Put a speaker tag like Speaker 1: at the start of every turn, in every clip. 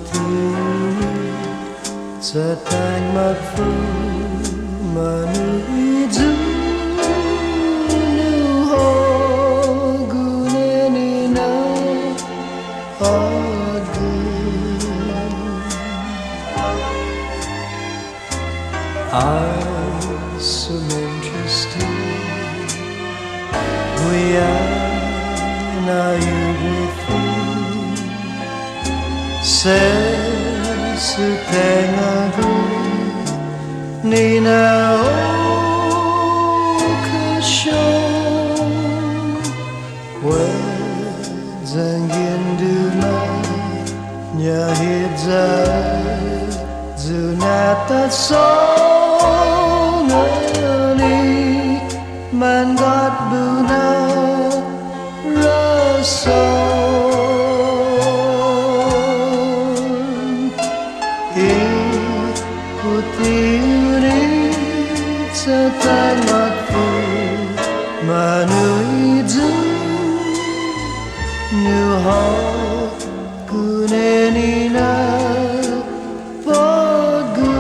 Speaker 1: Pution Chatangmak manuju nuho gunenina på'go. I'm so interested. We are now you with you. Sesutengahku Nina okasyon Wenzangin duma Nyahidza Zunata songali Mangat buna rasa Chatangmak manuju nuho gunenina på'go.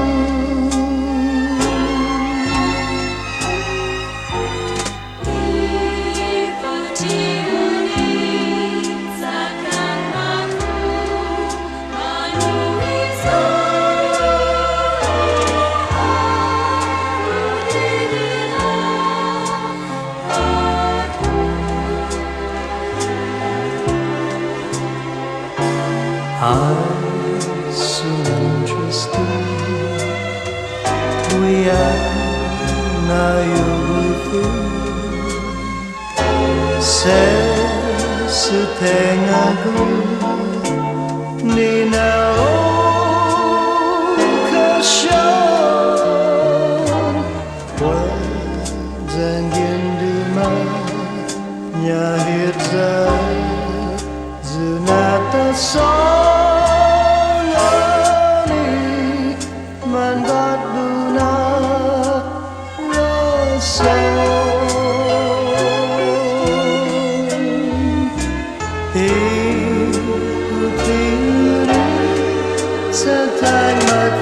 Speaker 1: I'm so interested. We are now you're with you. Sesutengahku Nina okasyon Wenzangin duma Nyahidza Zunata songali Mangat buna rasa Ikuti Chatangmak